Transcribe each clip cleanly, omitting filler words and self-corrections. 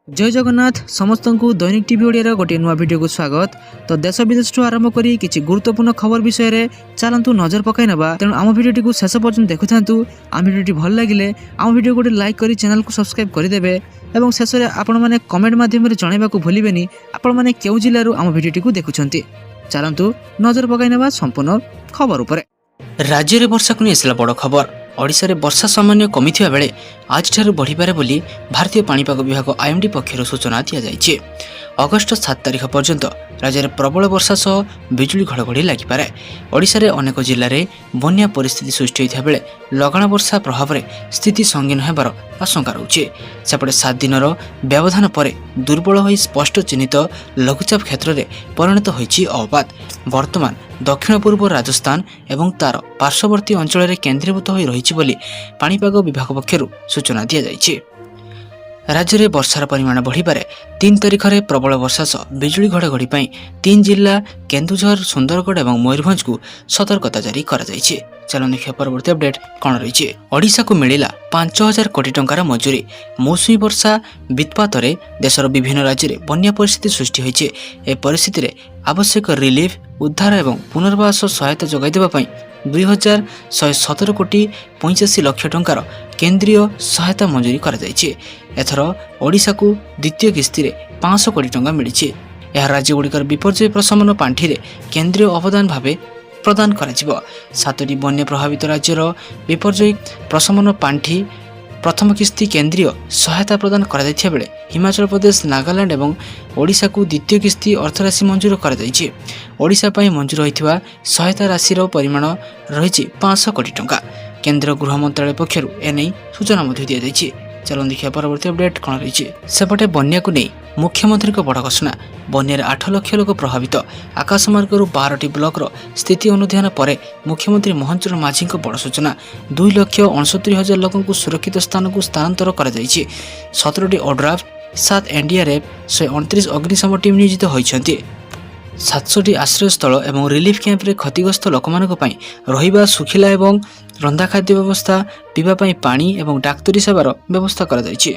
जय जगन्नाथ समस्त को दैनिक टीवी ओडिया गोटे नुआ वीडियो को स्वागत। तो देश विदेश आरंभ करी किछि गुरुत्वपूर्ण खबर विषय रे चलंतु नजर पकाई नबा। तेणु आम वीडियो को शेष पर्यंत देखुथांतु। आम वीडियो भल लागिले आम वीडियो गोटे लाइक करी चैनल को सब्सक्राइब कर देबे एवं शेष रे आपण माने कमेंट माध्यम रे जणाइबा को भूलिबेनी आपण माने केउ जिल्ला रु आम वीडियो को देखुछंती। चलंतु नजर पकाई नबा संपूर्ण खबर उपरे। राज्य रे वर्षा को नेसला बड़ खबर। ओडिशा रे वर्षा सामान्य कमिथिबा बेले आज ठारू बढ़िपारे बोली भारतीय पाणीपाग विभाग आईएमडी पक्षर सूचना दिया जायछि। अगस्त 7 तारिख पर्यंत राज्य में प्रबल वर्षा सह बिजुली घड़घड़ी लगिपारे। ओडिशा रे अनेक जिले में बन्या परिस्थिति सृष्टि होता बेले लगाण वर्षा प्रभाव में स्थिति संगीन होबार आशंका रहुछि। सेपटे 7 दिनर व्यवधान पर दुर्बल हो स्पष्ट चिन्हित लघुचाप क्षेत्र में परिणत होइछि अवपात। वर्तमान दक्षिण पूर्व राजस्थान एवं तार पार्श्ववर्ती अंचल में केन्द्रीभूत हो रही पाणीपाग विभाग पक्षर सूचना दि जाइछि। राज्य में वर्षार परिमाण बढ़िपारे 3 तारिख में प्रबल वर्षा सह बिजुली घड़घड़ी 3 जिला केन्दुझर, सुंदरगढ़ और मयूरभंज को सतर्कता जारी करा जाइछि। चलो देखिए परवर्ती अपडेट कौन रही। ओडिशा को मिला 5000 कोटी टंकार मजूरी। मौसुमी वर्षा वित्पात देशर विभिन्न राज्य में बन्या परिस्थिति सृष्टि होइछि। ए परिस्थिति रे आवश्यक रिलीफ, उद्धार एवं पुनर्वास सहायता जोगाई देबा 2117 कोटी 85 लाख टंकार केंद्रीय सहायता मंजूरी करा जाइछि। एथर ओडिशा को द्वितीय किस्ती रे 500 कोटी टंका मिलिछि। यह राज्य गुड़िकर विपर्यय प्रशमन पांठि रे केंद्रीय अवदान भावे प्रदान करा। 7टी बन्या प्रभावित राज्यर विपर्यय प्रशमन पांठि प्रथम किस्ती केंद्रीय सहायता प्रदान करा जायथिया बेले हिमाचल प्रदेश, नागालैंड एवं ओडिशा को द्वितीय किस्ती अर्थराशि मंजूर करा जायछि। ओडिशा पई मंजूर होइथिबा सहायता राशिर परिमाण रहिछि 500 कोटी टंका। केंद्र गृह मंत्रालय पक्षरु एनै सूचना मध्ये दिया जायछि। चलो देखिए परवर्ती अपडेट कौन रही। सेपटे बन्या को नहीं मुख्यमंत्री को बड़ घोषणा। बन्यार 8 लाख लोक प्रभावित। आकाशमार्ग 12टी ब्लॉक स्थिति अनुध्यान पर मुख्यमंत्री मोहन चरण माझी बड़ सूचना। 2,69,000 लोकों को सुरक्षित स्थान को स्थानांतर कर 17टी ओड्राफ्ट, 7 एनडीआरएफ, 129 अग्निशम टीम नियोजित होइछन्ति। 700टी आश्रयस्थल एवं रिलीफ कैंप्रे क्षतिग्रस्त लोक रहिबा, सुखिला एवं रंधा खाद्य व्यवस्था, पीवा पानी एवं डाक्तरी सेवार व्यवस्था करा जायछि।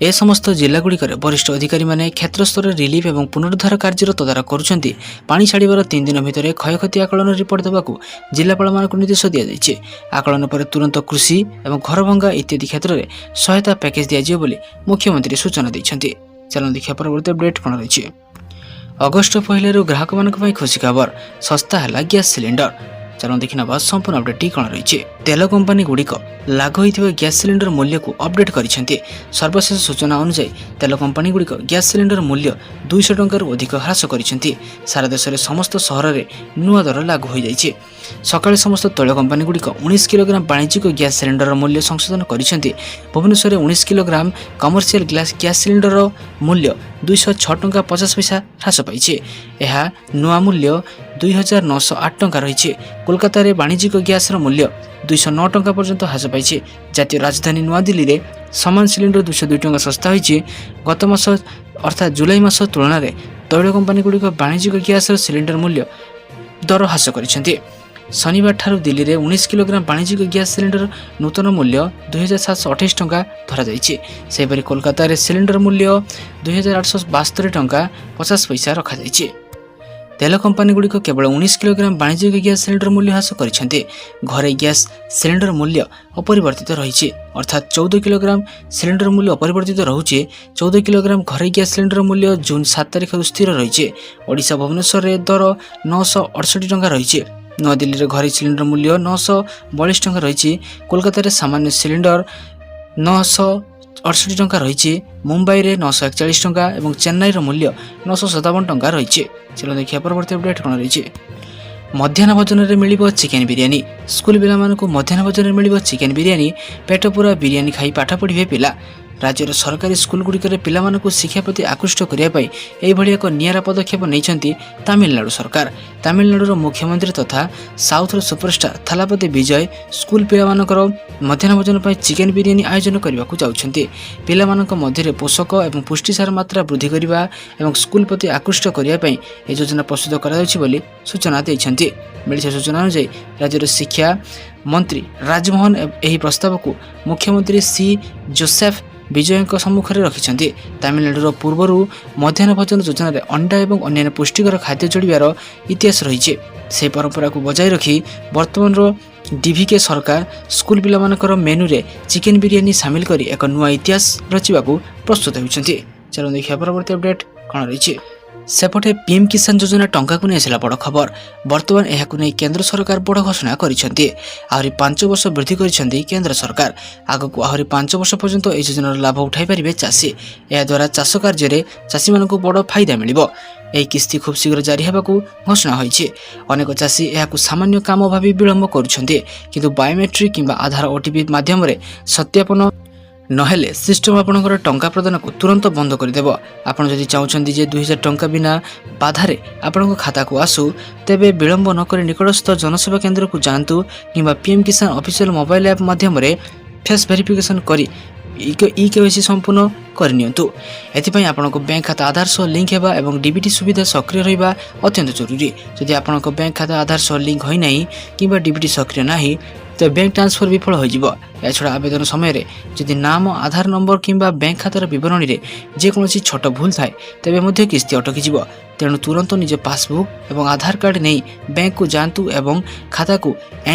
ए समस्त जिलागुड़िक वरिष्ठ अधिकारी माने क्षेत्र स्तर रिलीफ एवं पुनरुद्धार कार्यर तदारख करुछन्ति। पानी छाड़ीबार 3 दिन भितर क्षयक्षति आकलन रिपोर्ट देबाकू जिलापाल मानक निर्देश दिया जायछि। आकलन पर तुरंत कृषि एवं घरभंगा इत्यादि क्षेत्र में सहायता पैकेज दिया बोली मुख्यमंत्री सूचना दैछन्ति। चलो देखिए परवर्ती अपडेट कौन रही। अगस्ट 1 ग्राहक मानक खुशी खबर, सस्ता है गैस सिलिंडर। चलो देखना संपूर्ण अपडेट कौन रही। तेल कंपनी गुड़िक लागू होता गैस सिलिंडर मूल्य को अपडेट करिसेंति। सर्वशेष सूचना अनुसार तेल कंपनी गुड़िक गैस सिलिंडर मूल्य 200 टंकार अधिक ह्रास करिसेंति। सारा देश में समस्त सहर में नुआ दर लागू हो जाइछि। सकाळे समस्त तैल कंपनी गुड़िक 19 किलोग्राम वाणिज्यिक गैस सिलिंडर मूल्य संशोधन करिसेंति। Bhubaneswar 19 kilogram commercial gas cylinder मूल्य 206 टंका 50 पैसा ह्रास पाइछि। यह नुआ मूल्य 2908 टंका रही। कोलकाता रे वाणिज्यिक गैस मूल्य 209 टंका पर्यंत ह्रास पाइछि। जातीय राजधानी नुआ दिल्ली रे समान सिलिंडर 202 टंका सस्ता होइछि। गत मास अर्थात जुलाई मास तुलना रे तैल कंपनी गुड़िक वाणिज्यिक गैस सिलिंडर मूल्य दर ह्रास करिसेंति। शनिवार ठारू दिल्ली रे 19 किलोग्राम वाणिज्यिक गैस सिलिंडर नूतन मूल्य 2728 टंका धरा जाइछि। सेपरि कोलकाता रे सिलिंडर मूल्य 2872 टंका 50 पैसा रखा जाइछि। तेल कंपनी गुड़िक केवल 19 किलोग्राम वाणिज्यिक गैस सिलिंडर मूल्य ह्रास करिसेंति। घरे गैस सिलिंडर मूल्य अपरिवर्तित रही अर्थात 14 किलोग्राम सिलिंडर मूल्य अपरिवर्तित रहुछि। 14 किलोग्राम घरे गैस सिलिंडर मूल्य जून 7 तारिख स्थिर रही। ओडिशा भुवनेश्वर रे दर 968 टंका रही। नवा दिल्ली रे घरे सिलिंडर मूल्य 942 टंका रही। कोलकाता रे सामान्य सिलिंडर 968 टंका रही। मुंबई रे 941 टंका एवं चेन्नई रो मूल्य 957 टंका रही। चलो देखिए परवर्ती अपडेट कौन रही। मध्याह्न भोजन में मिल चिकेन बिरियानी। स्कूल पिला मानकु मध्याह्न भोजन में मिल चिकेन बिरियानी। पेट पूरा बिरियानी खाई पाठ पढ़े पिला। राज्यर सरकारी स्कूल गुड़िक पिलामानकु शिक्षा प्रति आकृष्ट करने एक नियारा पदक्षेप नहीं तमिलनाडु सरकार। तमिलनाडुर मुख्यमंत्री तथा साउथर सुपरस्टार थालापति विजय स्कूल पिलामानकर मध्याह्न भोजन पर चिकेन बिरियानी आयोजन करने को जाउछन्ति। पिलामानक मध्य पोषक और पुष्टिसार मात्रा वृद्धि करने और स्कूल प्रति आकृष्ट करने योजना प्रस्तुत कर सूचना देइछन्ति। मिलित सूचना अनुसार राज्यर शिक्षा मंत्री राजमोहन यह प्रस्ताव को मुख्यमंत्री सी जोसेफ ବିଜୟଙ୍କ ସମ୍ମୁଖରେ ରଖିଛନ୍ତି। ତାମିଲନାଡୁର ପୂର୍ବରୁ ମଧ୍ୟାହ୍ନ ଭୋଜନ ଯୋଜନାରେ ଅଣ୍ଡା ଏବଂ ଅନ୍ୟାନ୍ୟ ପୁଷ୍ଟିକର ଖାଦ୍ୟ ଯୋଡ଼ିବାର ଇତିହାସ ରହିଛି। ସେହି ପରମ୍ପରାକୁ ବଜାୟ ରଖି ବର୍ତ୍ତମାନର ଡିଭିକେ ସରକାର ସ୍କୁଲ ପିଲାମାନଙ୍କର ମେନୁରେ ଚିକେନ ବିରିୟାନୀ ସାମିଲ କରି ଏକ ନୂଆ ଇତିହାସ ରଚିବାକୁ ପ୍ରସ୍ତୁତ ହେଉଛନ୍ତି। ଚାଲନ୍ତୁ ଦେଖିବା ପରବର୍ତ୍ତୀ ଅପଡେଟ୍ କ'ଣ ରହିଛି। ସେପଟେ ପିଏମ୍ କିଷାନ ଯୋଜନା ଟଙ୍କାକୁ ନେଇ ଆସିଲା ବଡ଼ ଖବର। ବର୍ତ୍ତମାନ ଏହାକୁ ନେଇ କେନ୍ଦ୍ର ସରକାର ବଡ଼ ଘୋଷଣା କରିଛନ୍ତି। ଆହୁରି 5 ବର୍ଷ ବୃଦ୍ଧି କରିଛନ୍ତି କେନ୍ଦ୍ର ସରକାର। ଆଗକୁ ଆହୁରି 5 ବର୍ଷ ପର୍ଯ୍ୟନ୍ତ ଏହି ଯୋଜନାର ଲାଭ ଉଠାଇ ପାରିବେ ଚାଷୀ। ଏହାଦ୍ୱାରା ଚାଷ କାର୍ଯ୍ୟରେ ଚାଷୀମାନଙ୍କୁ ବଡ଼ ଫାଇଦା ମିଳିବ। ଏହି କିସ୍ତି ଖୁବ୍ ଶୀଘ୍ର ଜାରି ହେବାକୁ ଘୋଷଣା ହୋଇଛି। ଅନେକ ଚାଷୀ ଏହାକୁ ସାମାନ୍ୟ କାମ ଭାବି ବିଳମ୍ବ କରୁଛନ୍ତି, କିନ୍ତୁ ବାୟୋମେଟ୍ରିକ୍ କିମ୍ବା ଆଧାର ଓଟିପି ମାଧ୍ୟମରେ ସତ୍ୟାପନ ନହେଲେ ସିଷ୍ଟମ ଆପଣଙ୍କର ଟଙ୍କା ପ୍ରଦାନକୁ ତୁରନ୍ତ ବନ୍ଦ କରିଦେବ। ଆପଣ ଯଦି ଚାହୁଁଛନ୍ତି ଯେ 2000 ଟଙ୍କା ବିନା ବାଧାରେ ଆପଣଙ୍କ ଖାତାକୁ ଆସୁ, ତେବେ ବିଳମ୍ବ ନକରି ନିକଟସ୍ଥ ଜନସେବା କେନ୍ଦ୍ରକୁ ଯାଆନ୍ତୁ କିମ୍ବା ପିଏମ୍ କିଷାନ ଅଫିସିଆଲ ମୋବାଇଲ ଆପ୍ ମାଧ୍ୟମରେ ଫେସ୍ ଭେରିଫିକେସନ୍ କରି ଇକେୱାଇସି ସମ୍ପୂର୍ଣ୍ଣ କରିନିଅନ୍ତୁ। ଏଥିପାଇଁ ଆପଣଙ୍କ ବ୍ୟାଙ୍କ ଖାତା ଆଧାର ସହ ଲିଙ୍କ ହେବା ଏବଂ ଡିବିଟି ସୁବିଧା ସକ୍ରିୟ ରହିବା ଅତ୍ୟନ୍ତ ଜରୁରୀ। ଯଦି ଆପଣଙ୍କ ବ୍ୟାଙ୍କ ଖାତା ଆଧାର ସହ ଲିଙ୍କ ହୋଇନାହିଁ କିମ୍ବା ଡିବିଟି ସକ୍ରିୟ ନାହିଁ, ତେବେ ବ୍ୟାଙ୍କ ଟ୍ରାନ୍ସଫର ବିଫଳ ହୋଇଯିବ। ଏହାଛଡ଼ା ଆବେଦନ ସମୟରେ ଯଦି ନାମ, ଆଧାର ନମ୍ବର କିମ୍ବା ବ୍ୟାଙ୍କ ଖାତାର ବିବରଣୀରେ ଯେକୌଣସି ଛୋଟ ଭୁଲ ଥାଏ, ତେବେ ମଧ୍ୟ କିସ୍ତି ଅଟକିଯିବ। ତେଣୁ ତୁରନ୍ତ ନିଜ ପାସବୁକ୍ ଏବଂ ଆଧାର କାର୍ଡ଼ ନେଇ ବ୍ୟାଙ୍କକୁ ଯାଆନ୍ତୁ ଏବଂ ଖାତାକୁ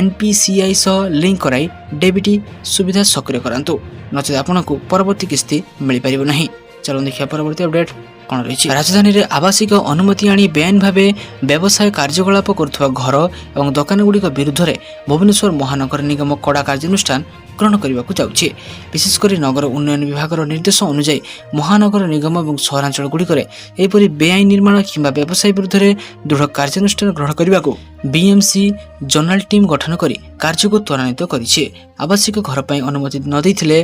NPCI ସହ ଲିଙ୍କ କରାଇ ଡେବିଟି ସୁବିଧା ସକ୍ରିୟ କରାନ୍ତୁ। ନଚେତ ଆପଣଙ୍କୁ ପରବର୍ତ୍ତୀ କିସ୍ତି ମିଳିପାରିବ ନାହିଁ। ଚାଲନ୍ତୁ ଦେଖିବା ପରବର୍ତ୍ତୀ ଅପଡେଟ୍ କ'ଣ ରହିଛି। ରାଜଧାନୀରେ ଆବାସିକ ଅନୁମତି ଆଣି ବେଆଇନ ଭାବେ ବ୍ୟବସାୟ କାର୍ଯ୍ୟକଳାପ କରୁଥିବା ଘର ଏବଂ ଦୋକାନଗୁଡ଼ିକ ବିରୁଦ୍ଧରେ ଭୁବନେଶ୍ୱର ମହାନଗର ନିଗମ କଡ଼ା କାର୍ଯ୍ୟାନୁଷ୍ଠାନ ଗ୍ରହଣ କରିବାକୁ ଯାଉଛି। ବିଶେଷ କରି ନଗର ଉନ୍ନୟନ ବିଭାଗର ନିର୍ଦ୍ଦେଶ ଅନୁଯାୟୀ ମହାନଗର ନିଗମ ଏବଂ ସହରାଞ୍ଚଳଗୁଡ଼ିକରେ ଏହିପରି ବେଆଇନ ନିର୍ମାଣ କିମ୍ବା ବ୍ୟବସାୟ ବିରୁଦ୍ଧରେ ଦୃଢ଼ କାର୍ଯ୍ୟାନୁଷ୍ଠାନ ଗ୍ରହଣ କରିବାକୁ BMC ଜୋନାଲ ଟିମ୍ ଗଠନ କରି କାର୍ଯ୍ୟକୁ ତ୍ୱରାନ୍ୱିତ କରିଛି। ଆବାସିକ ଘର ପାଇଁ ଅନୁମତି ନ ଦେଇଥିଲେ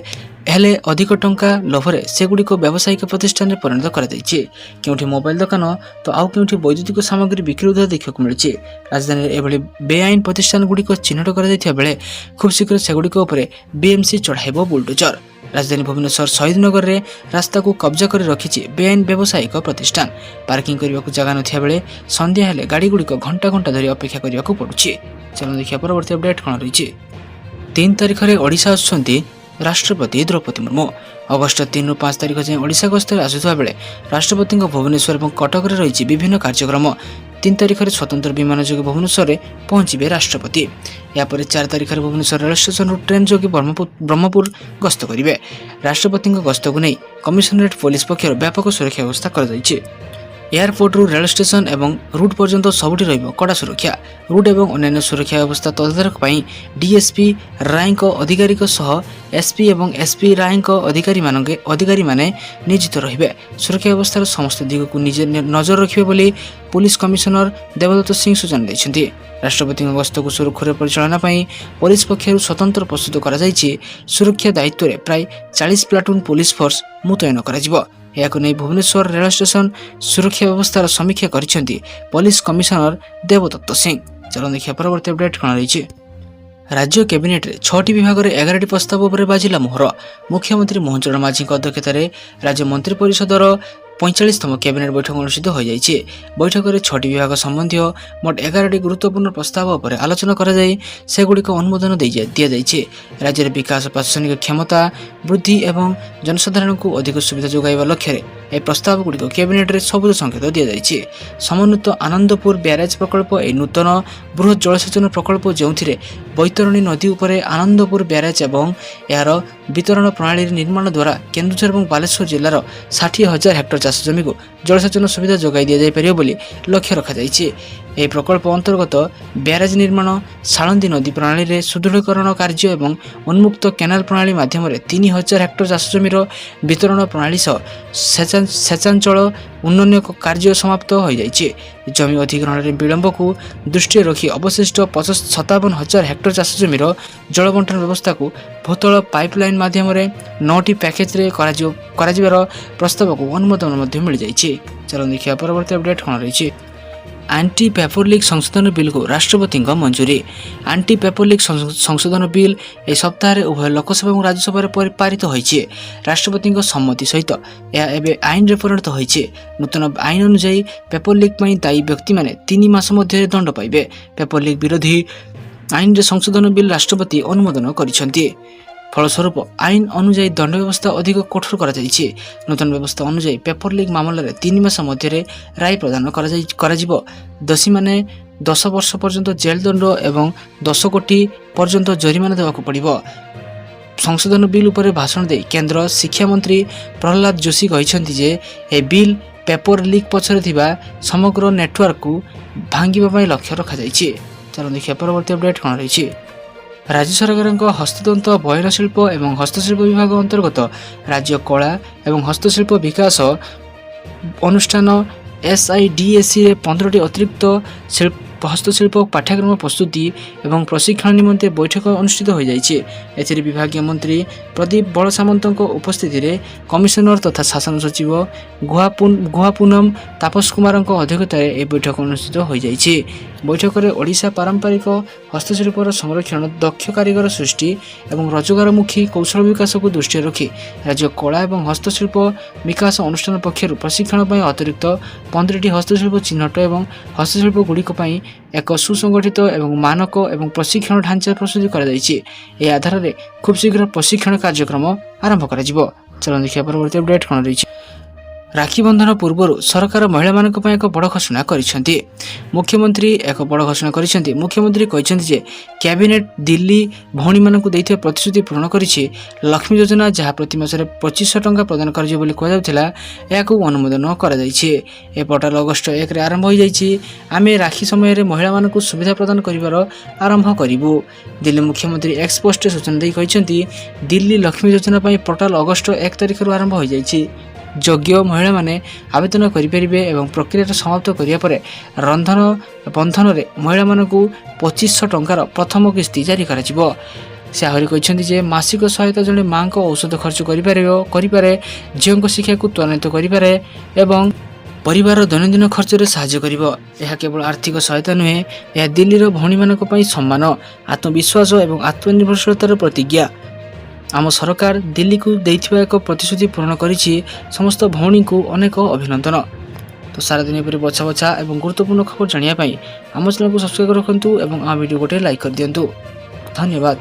ହେଲେ ଅଧିକ ଟଙ୍କା ଲୋଭରେ ସେଗୁଡ଼ିକ ବ୍ୟବସାୟିକ ପ୍ରତିଷ୍ଠାନରେ ପରିଣତ କରାଯାଇଛି। କେଉଁଠି ମୋବାଇଲ ଦୋକାନ ତ ଆଉ କେଉଁଠି ବୈଦ୍ୟୁତିକ ସାମଗ୍ରୀ ବିକ୍ରି ହେଉଥିବା ଦେଖିବାକୁ ମିଳିଛି। ରାଜଧାନୀରେ ଏଭଳି ବେଆଇନ ପ୍ରତିଷ୍ଠାନଗୁଡ଼ିକ ଚିହ୍ନଟ କରାଯାଇଥିବା ବେଳେ ଖୁବ୍ ଶୀଘ୍ର ସେଗୁଡ଼ିକ ଉପରେ BMC ଚଢ଼ାଇବ ବୁଲଡୋଜର। ରାଜଧାନୀ ଭୁବନେଶ୍ୱର ଶହୀଦନଗରରେ ରାସ୍ତାକୁ କବ୍ଜା କରି ରଖିଛି ବେଆଇନ ବ୍ୟବସାୟିକ ପ୍ରତିଷ୍ଠାନ। ପାର୍କିଂ କରିବାକୁ ଜାଗା ନଥିବା ବେଳେ ସନ୍ଧ୍ୟା ହେଲେ ଗାଡ଼ିଗୁଡ଼ିକ ଘଣ୍ଟା ଘଣ୍ଟା ଧରି ଅପେକ୍ଷା କରିବାକୁ ପଡ଼ୁଛି। ଚାଲନ୍ତୁ ଦେଖିବା ପରବର୍ତ୍ତୀ ଅପଡେଟ୍ କ'ଣ ରହିଛି। 3 ତାରିଖରେ ଓଡ଼ିଶା ଆସୁଛନ୍ତି ରାଷ୍ଟ୍ରପତି ଦ୍ରୌପଦୀ ମୁର୍ମୁ। ଅଗଷ୍ଟ 3ରୁ 5 ତାରିଖ ଯାଏଁ ଓଡ଼ିଶା ଗସ୍ତରେ ଆସୁଥିବା ବେଳେ ରାଷ୍ଟ୍ରପତିଙ୍କ ଭୁବନେଶ୍ୱର ଏବଂ କଟକରେ ରହିଛି ବିଭିନ୍ନ କାର୍ଯ୍ୟକ୍ରମ। 3 ତାରିଖରେ ସ୍ୱତନ୍ତ୍ର ବିମାନ ଯୋଗେ ଭୁବନେଶ୍ୱରରେ ପହଞ୍ଚିବେ ରାଷ୍ଟ୍ରପତି। ଏହାପରେ 4 ତାରିଖରେ ଭୁବନେଶ୍ୱର ରେଳ ଷ୍ଟେସନରୁ ଟ୍ରେନ୍ ଯୋଗେ ବ୍ରହ୍ମପୁର ଗସ୍ତ କରିବେ। ରାଷ୍ଟ୍ରପତିଙ୍କ ଗସ୍ତକୁ ନେଇ କମିଶନରେଟ୍ ପୋଲିସ ପକ୍ଷରୁ ବ୍ୟାପକ ସୁରକ୍ଷା ବ୍ୟବସ୍ଥା କରାଯାଇଛି। ଏୟାରପୋର୍ଟରୁ ରେଳ ଷ୍ଟେସନ ଏବଂ ରୁଟ୍ ପର୍ଯ୍ୟନ୍ତ ସବୁଠି ରହିବ କଡ଼ା ସୁରକ୍ଷା। ରୁଟ୍ ଏବଂ ଅନ୍ୟାନ୍ୟ ସୁରକ୍ଷା ବ୍ୟବସ୍ଥା ତଦାରଖ ପାଇଁ DSP ରାୟଙ୍କ ଅଧିକାରୀଙ୍କ ସହ SP ଏବଂ SP ରାୟଙ୍କ ଅଧିକାରୀମାନେ ନିୟୋଜିତ ରହିବେ। ସୁରକ୍ଷା ବ୍ୟବସ୍ଥାର ସମସ୍ତ ଦିଗକୁ ନଜର ରଖିବେ ବୋଲି ପୁଲିସ କମିଶନର ଦେବଦତ୍ତ ସିଂ ସୂଚନା ଦେଇଛନ୍ତି। ରାଷ୍ଟ୍ରପତିଙ୍କ ଗସ୍ତକୁ ସୁରୁଖୁରୁରେ ପରିଚାଳନା ପାଇଁ ପୋଲିସ ପକ୍ଷରୁ ସ୍ୱତନ୍ତ୍ର ପ୍ରସ୍ତୁତ କରାଯାଇଛି। ସୁରକ୍ଷା ଦାୟିତ୍ୱରେ ପ୍ରାୟ 40 ପ୍ଲାଟୁନ୍ ପୋଲିସ ଫୋର୍ସ ମୁତୟନ କରାଯିବ। ଏହାକୁ ନେଇ ଭୁବନେଶ୍ୱର ରେଳ ଷ୍ଟେସନ ସୁରକ୍ଷା ବ୍ୟବସ୍ଥାର ସମୀକ୍ଷା କରିଛନ୍ତି ପୋଲିସ କମିଶନର ଦେବଦତ୍ତ ସିଂ। ଚାଲନ୍ତୁ ଦେଖିବା ପରବର୍ତ୍ତୀ ଅପଡେଟ୍ କ'ଣ ରହିଛି। ରାଜ୍ୟ କ୍ୟାବିନେଟ୍ରେ 6ଟି ବିଭାଗରେ 11ଟି ପ୍ରସ୍ତାବ ଉପରେ ବାଜିଲା ମୋହର। ମୁଖ୍ୟମନ୍ତ୍ରୀ ମୋହନ ଚରଣ ମାଝୀଙ୍କ ଅଧ୍ୟକ୍ଷତାରେ ରାଜ୍ୟ ମନ୍ତ୍ରୀ ପରିଷଦର 45ତମ କ୍ୟାବିନେଟ୍ ବୈଠକ ଅନୁଷ୍ଠିତ ହୋଇଯାଇଛି। ବୈଠକରେ 6ଟି ବିଭାଗ ସମ୍ବନ୍ଧୀୟ ମୋଟ 11ଟି ଗୁରୁତ୍ୱପୂର୍ଣ୍ଣ ପ୍ରସ୍ତାବ ଉପରେ ଆଲୋଚନା କରାଯାଇ ସେଗୁଡ଼ିକ ଅନୁମୋଦନ ଦିଆଯାଇଛି। ରାଜ୍ୟରେ ବିକାଶ, ପ୍ରଶାସନିକ କ୍ଷମତା ବୃଦ୍ଧି ଏବଂ ଜନସାଧାରଣଙ୍କୁ ଅଧିକ ସୁବିଧା ଯୋଗାଇବା ଲକ୍ଷ୍ୟରେ ଏହି ପ୍ରସ୍ତାବଗୁଡ଼ିକ କ୍ୟାବିନେଟ୍ରେ ସବୁଜ ସଂକେତ ଦିଆଯାଇଛି। ସମନ୍ୱିତ ଆନନ୍ଦପୁର ବ୍ୟାରେଜ୍ ପ୍ରକଳ୍ପ ଏହି ନୂତନ ବୃହତ୍ ଜଳସେଚନ ପ୍ରକଳ୍ପ, ଯେଉଁଥିରେ ବୈତରଣୀ ନଦୀ ଉପରେ ଆନନ୍ଦପୁର ବ୍ୟାରେଜ୍ ଏବଂ ଏହାର ବିତରଣ ପ୍ରଣାଳୀର ନିର୍ମାଣ ଦ୍ୱାରା କେନ୍ଦୁଝର ଏବଂ ବାଲେଶ୍ୱର ଜିଲ୍ଲାର 60,000 ହେକ୍ଟର ଚାଷ ଜମିକୁ ଜଳସେଚନ ସୁବିଧା ଯୋଗାଇ ଦିଆଯାଇପାରିବ ବୋଲି ଲକ୍ଷ୍ୟ ରଖାଯାଇଛି। ଏହି ପ୍ରକଳ୍ପ ଅନ୍ତର୍ଗତ ବ୍ୟାରେଜ୍ ନିର୍ମାଣ, ସାଳନ୍ଦୀ ନଦୀ ପ୍ରଣାଳୀରେ ସୁଦୃଢ଼ୀକରଣ କାର୍ଯ୍ୟ ଏବଂ ଉନ୍ମୁକ୍ତ କେନାଲ ପ୍ରଣାଳୀ ମାଧ୍ୟମରେ 3,000 ହେକ୍ଟର ଚାଷ ଜମିର ବିତରଣ ପ୍ରଣାଳୀ ସହ ସେଚାଞ୍ଚଳ ଉନ୍ନୟନ କାର୍ଯ୍ୟ ସମାପ୍ତ ହୋଇଯାଇଛି। ଜମି ଅଧିଗ୍ରହଣରେ ବିଳମ୍ବକୁ ଦୃଷ୍ଟିରେ ରଖି ଅବଶିଷ୍ଟ 57,000 ହେକ୍ଟର ଚାଷ ଜମିର ଜଳବଣ୍ଟନ ବ୍ୟବସ୍ଥାକୁ ଭୂତଳ ପାଇପଲାଇନ୍ ମାଧ୍ୟମରେ 9ଟି ପ୍ୟାକେଜରେ କରାଯିବାର ପ୍ରସ୍ତାବକୁ ଅନୁମୋଦନ ମଧ୍ୟ ମିଳିଯାଇଛି। ଚାଲନ୍ତୁ ଦେଖିବା ପରବର୍ତ୍ତୀ ଅପଡେଟ୍ କ'ଣ ରହିଛି। ଆଣ୍ଟି ପେପର ଲିକ୍ ସଂଶୋଧନ ବିଲ୍କୁ ରାଷ୍ଟ୍ରପତିଙ୍କ ମଞ୍ଜୁରୀ। ଆଣ୍ଟି ପେପର ଲିକ୍ ସଂଶୋଧନ ବିଲ୍ ଏହି ସପ୍ତାହରେ ଉଭୟ ଲୋକସଭା ଏବଂ ରାଜ୍ୟସଭାରେ ପାରିତ ହୋଇଛି। ରାଷ୍ଟ୍ରପତିଙ୍କ ସମ୍ମତି ସହିତ ଏହା ଏବେ ଆଇନରେ ପରିଣତ ହୋଇଛି। ନୂତନ ଆଇନ ଅନୁଯାୟୀ ପେପର ଲିକ୍ ପାଇଁ ଦାୟୀ ବ୍ୟକ୍ତିମାନେ 3 ମାସ ମଧ୍ୟରେ ଦଣ୍ଡ ପାଇବେ। ପେପର ଲିକ୍ ବିରୋଧୀ ଆଇନରେ ସଂଶୋଧନ ବିଲ୍ ରାଷ୍ଟ୍ରପତି ଅନୁମୋଦନ କରିଛନ୍ତି। ଫଳସ୍ୱରୂପ ଆଇନ ଅନୁଯାୟୀ ଦଣ୍ଡ ବ୍ୟବସ୍ଥା ଅଧିକ କଠୋର କରାଯାଇଛି। ନୂତନ ବ୍ୟବସ୍ଥା ଅନୁଯାୟୀ ପେପର ଲିକ୍ ମାମଲାରେ 3 ମାସ ମଧ୍ୟରେ ରାୟ ପ୍ରଦାନ କରାଯିବ। ଦୋଷୀମାନେ 10 ବର୍ଷ ପର୍ଯ୍ୟନ୍ତ ଜେଲ୍ ଦଣ୍ଡ ଏବଂ 10 କୋଟି ପର୍ଯ୍ୟନ୍ତ ଜରିମାନା ଦେବାକୁ ପଡ଼ିବ। ସଂଶୋଧନ ବିଲ୍ ଉପରେ ଭାଷଣ ଦେଇ କେନ୍ଦ୍ର ଶିକ୍ଷାମନ୍ତ୍ରୀ ପ୍ରହ୍ଲାଦ ଯୋଶୀ କହିଛନ୍ତି ଯେ ଏହି ବିଲ୍ ପେପର ଲିକ୍ ପଛରେ ଥିବା ସମଗ୍ର ନେଟୱାର୍କକୁ ଭାଙ୍ଗିବା ପାଇଁ ଲକ୍ଷ୍ୟ ରଖାଯାଇଛି। ଚାଲନ୍ତୁ ଦେଖିବା ପରବର୍ତ୍ତୀ ଅପଡେଟ୍ କ'ଣ ରହିଛି। ରାଜ୍ୟ ସରକାରଙ୍କ ହସ୍ତତନ୍ତ ବୟନଶିଳ୍ପ ଏବଂ ହସ୍ତଶିଳ୍ପ ବିଭାଗ ଅନ୍ତର୍ଗତ ରାଜ୍ୟ କଳା ଏବଂ ହସ୍ତଶିଳ୍ପ ବିକାଶ ଅନୁଷ୍ଠାନ SIDSCରେ 15ଟି ଅତିରିକ୍ତ ହସ୍ତଶିଳ୍ପ ପାଠ୍ୟକ୍ରମ ପ୍ରସ୍ତୁତି ଏବଂ ପ୍ରଶିକ୍ଷଣ ନିମନ୍ତେ ବୈଠକ ଅନୁଷ୍ଠିତ ହୋଇଯାଇଛି। ଏଥିରେ ବିଭାଗୀୟ ମନ୍ତ୍ରୀ ପ୍ରଦୀପ ବଳସାମନ୍ତଙ୍କ ଉପସ୍ଥିତିରେ କମିଶନର ତଥା ଶାସନ ସଚିବ ଗୁହାପୁନମ ତାପସ କୁମାରଙ୍କ ଅଧ୍ୟକ୍ଷତାରେ ଏହି ବୈଠକ ଅନୁଷ୍ଠିତ ହୋଇଯାଇଛି। ବୈଠକରେ ଓଡ଼ିଶା ପାରମ୍ପରିକ ହସ୍ତଶିଳ୍ପର ସଂରକ୍ଷଣ, ଦକ୍ଷ କାରିଗର ସୃଷ୍ଟି ଏବଂ ରୋଜଗାରମୁଖୀ କୌଶଳ ବିକାଶକୁ ଦୃଷ୍ଟିରେ ରଖି ରାଜ୍ୟ କଳା ଏବଂ ହସ୍ତଶିଳ୍ପ ବିକାଶ ଅନୁଷ୍ଠାନ ପକ୍ଷରୁ ପ୍ରଶିକ୍ଷଣ ପାଇଁ ଅତିରିକ୍ତ 15ଟି ହସ୍ତଶିଳ୍ପ ଚିହ୍ନଟ ଏବଂ ହସ୍ତଶିଳ୍ପଗୁଡ଼ିକ ପାଇଁ ଏକ ସୁସଂଗଠିତ ଏବଂ ମାନକ ଏବଂ ପ୍ରଶିକ୍ଷଣ ଢାଞ୍ଚା ପ୍ରସ୍ତୁତ କରାଯାଇଛି। ଏହି ଆଧାରରେ ଖୁବ୍ ଶୀଘ୍ର ପ୍ରଶିକ୍ଷଣ କାର୍ଯ୍ୟକ୍ରମ ଆରମ୍ଭ କରାଯିବ। ଚାଲନ୍ତୁ ଦେଖିବା ପରବର୍ତ୍ତୀ ଅପଡେଟ୍ କ'ଣ ରହିଛି। ରାକ୍ଷୀ ବନ୍ଧନ ପୂର୍ବରୁ ସରକାର ମହିଳାମାନଙ୍କ ପାଇଁ ଏକ ବଡ଼ ଘୋଷଣା କରିଛନ୍ତି। ମୁଖ୍ୟମନ୍ତ୍ରୀ ଏକ ବଡ଼ ଘୋଷଣା କରିଛନ୍ତି। ମୁଖ୍ୟମନ୍ତ୍ରୀ କହିଛନ୍ତି ଯେ କ୍ୟାବିନେଟ୍ ଦିଲ୍ଲୀ ଭଉଣୀମାନଙ୍କୁ ଦେଇଥିବା ପ୍ରତିଶ୍ରୁତି ପୂରଣ କରିଛି। ଲକ୍ଷ୍ମୀ ଯୋଜନା, ଯାହା ପ୍ରତି ମାସରେ 2500 ଟଙ୍କା ପ୍ରଦାନ କରାଯିବ ବୋଲି କୁହାଯାଉଥିଲା, ଏହାକୁ ଅନୁମୋଦନ କରାଯାଇଛି। ଏ ପୋର୍ଟାଲ ଅଗଷ୍ଟ 1ରେ ଆରମ୍ଭ ହୋଇଯାଇଛି। ଆମେ ରାକ୍ଷୀ ସମୟରେ ମହିଳାମାନଙ୍କୁ ସୁବିଧା ପ୍ରଦାନ କରିବାର ଆରମ୍ଭ କରିବୁ। ଦିଲ୍ଲୀ ମୁଖ୍ୟମନ୍ତ୍ରୀ ଏକ୍ସ ପୋଷ୍ଟରେ ସୂଚନା ଦେଇ କହିଛନ୍ତି, ଦିଲ୍ଲୀ ଲକ୍ଷ୍ମୀ ଯୋଜନା ପାଇଁ ପୋର୍ଟାଲ ଅଗଷ୍ଟ 1 ତାରିଖରୁ ଆରମ୍ଭ ହୋଇଯାଇଛି। ଯୋଗ୍ୟ ମହିଳାମାନେ ଆବେଦନ କରିପାରିବେ ଏବଂ ପ୍ରକ୍ରିୟାର ସମାପ୍ତ କରିବା ପରେ ରନ୍ଧନ ବନ୍ଧନରେ ମହିଳାମାନଙ୍କୁ 2500 ଟଙ୍କାର ପ୍ରଥମ କିସ୍ତି ଜାରି କରାଯିବ। ସେ ଆହୁରି କହିଛନ୍ତି ଯେ ମାସିକ ସହାୟତା ଜଣେ ମାଙ୍କ ଔଷଧ ଖର୍ଚ୍ଚ କରିପାରେ, ଝିଅଙ୍କ ଶିକ୍ଷାକୁ ତ୍ୱରାନ୍ୱିତ କରିପାରେ ଏବଂ ପରିବାରର ଦୈନନ୍ଦିନ ଖର୍ଚ୍ଚରେ ସାହାଯ୍ୟ କରିବ। ଏହା କେବଳ ଆର୍ଥିକ ସହାୟତା ନୁହେଁ, ଏହା ଦିଲ୍ଲୀର ଭଉଣୀମାନଙ୍କ ପାଇଁ ସମ୍ମାନ, ଆତ୍ମବିଶ୍ୱାସ ଏବଂ ଆତ୍ମନିର୍ଭରଶୀଳତାର ପ୍ରତିଜ୍ଞା। ଆମ ସରକାର ଦିଲ୍ଲୀକୁ ଦେଇଥିବା ଏକ ପ୍ରତିଶ୍ରୁତି ପୂରଣ କରିଛି। ସମସ୍ତ ଭଉଣୀଙ୍କୁ ଅନେକ ଅଭିନନ୍ଦନ। ତ ସାରାଦିନ ଉପରେ ବଛା ଏବଂ ଗୁରୁତ୍ୱପୂର୍ଣ୍ଣ ଖବର ଜାଣିବା ପାଇଁ ଆମ ଚ୍ୟାନେଲକୁ ସବସ୍କ୍ରାଇବ୍ ରଖନ୍ତୁ ଏବଂ ଆମ ଭିଡ଼ିଓ ଗୋଟେ ଲାଇକ୍ କରିଦିଅନ୍ତୁ। ଧନ୍ୟବାଦ।